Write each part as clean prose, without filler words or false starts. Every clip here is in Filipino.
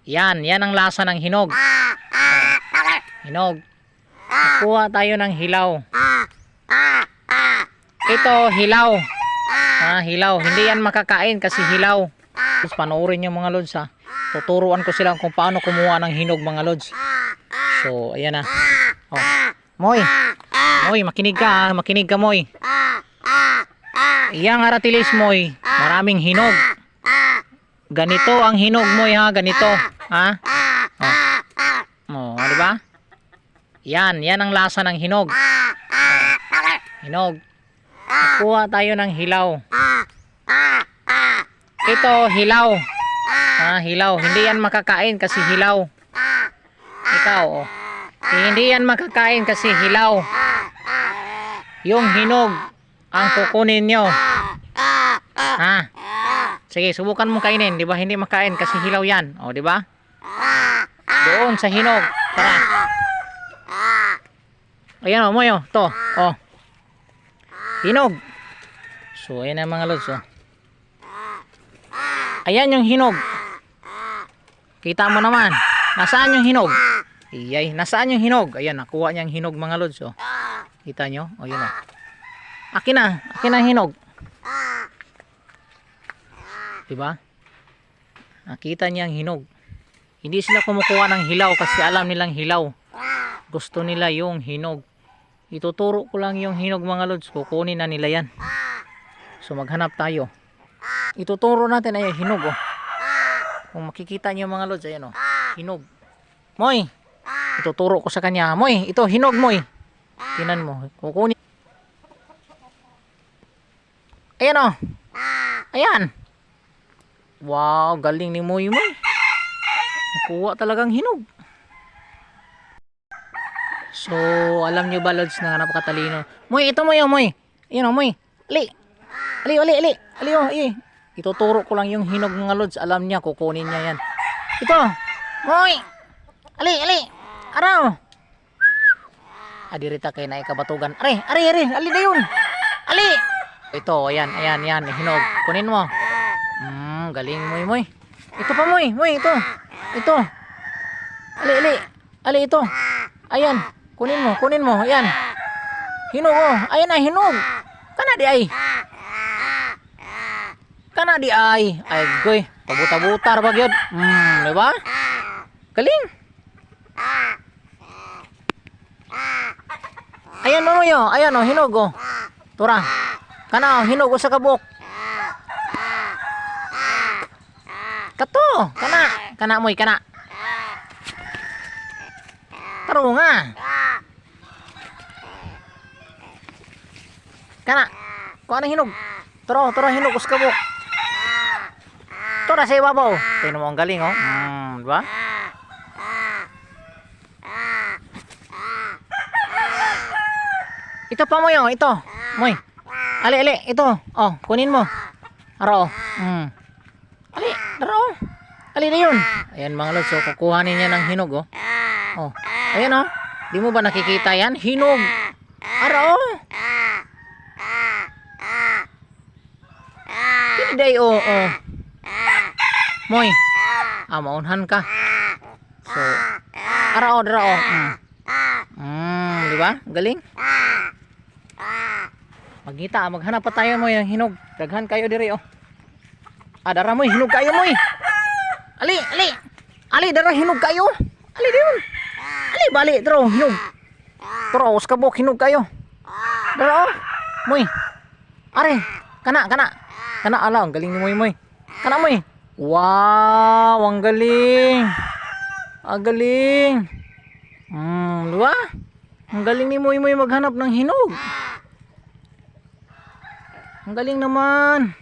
Yan ang lasa ng hinog. Hinog. Kuha tayo ng hilaw. Ito, hilaw. Hilaw. Hindi yan makakain kasi hilaw. Tapos panoorin nyo mga lods ha. Tuturuan ko sila kung paano kumuha ng hinog mga lods. So, ayan na. Moy. Moy, makinig ka ha. Makinig ka, Moy. Yang aratilis, Moy. Maraming hinog. Ganito ang hinog, Moy ha. Ganito. Di ba? Yan ang lasa ng hinog. Hinog. Kuha tayo ng hilaw. Ito, hilaw. Hilaw. Hindi yan makakain kasi hilaw. Ikaw, hindi yan makakain kasi hilaw. Yung hinog ang kukunin nyo. Sige, subukan mo kainin. Di ba hindi makain kasi hilaw yan. Di ba? Doon sa hinog. Tara. Ayan Moy, to. Hinog. So, ayan na mga lods, Ayan yung hinog. Kita mo naman. Nasaan yung hinog? Iyay, nasaan yung hinog? Ayan, nakuha niya yung hinog mga lods, Kita nyo? Yun Akin na ang hinog. Diba? Nakita niya ang hinog. Hindi sila kumukuha ng hilaw kasi alam nilang hilaw. Gusto nila yung hinog. Ituturo ko lang yung hinog mga lods. Kukunin na nila yan. So maghanap tayo. Ituturo natin ay hinog Kung makikita niyo mga lods, ayan hinog. Moy, ituturo ko sa kanya. Moy, ito hinog, Moy. Tingnan mo. Kukunin. Ayan Ayan. Wow, galing ni Moy. Nakuha talagang hinog. So, alam nyo ba lods na napakatalino? Moy, ito Moy, Moy. Ayan Moy. Ali. Ituturo ko lang yung hinog mga lods. Alam niya, kukunin niya yan. Ito. Moy. Ali. Araw. Adirita kay na ikabatugan. Ari. Ali na yun. Ali. Ito, ayan. Hinog. Kunin mo. Galing Moy. Ito pa Moy, ito. Ali ito. Ayan, kunin mo. Ayan. Hinog Ayan na hinog. Kana di ay. Ay goy, tabutar ba gyud? Di ba? Galing. Ayan Moy, hinog Tura. Kana hinog sa kabuk. Kato, kana Moy, kana. Taro nga. Kana. Kuha na hinog. Taro hinog us kabuk. Tora sa ibabaw. Tingnan mo ang galing diba? Ito pa Moy, ito. Moy. Ali, ito. Kunin mo. Aro. Ali, daro. Ali na yun. Ayan mga lods, kukuhanin niya ng hinog ayan di mo ba nakikita yan? Hinog. Aro. Hindi Moy. Maunhan ka. So, aro, daro. Di ba? Galing. Maghanap pa tayo Moy ng hinog. Daghan kayo diri dara Moy, hinog kayo Moy. Ali, dara hinog kayo. Ali diyon. Ali bali daro hinog. Turo us kabuk hinog kayo. Dara Moy. Are, kana. Ala, ang galing ni Moy. Kana Moy. Wow, ang galing. Ang galing. Diba? Ang galing ni Moy maghanap ng hinog. Ang galing naman.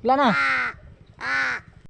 Wala na.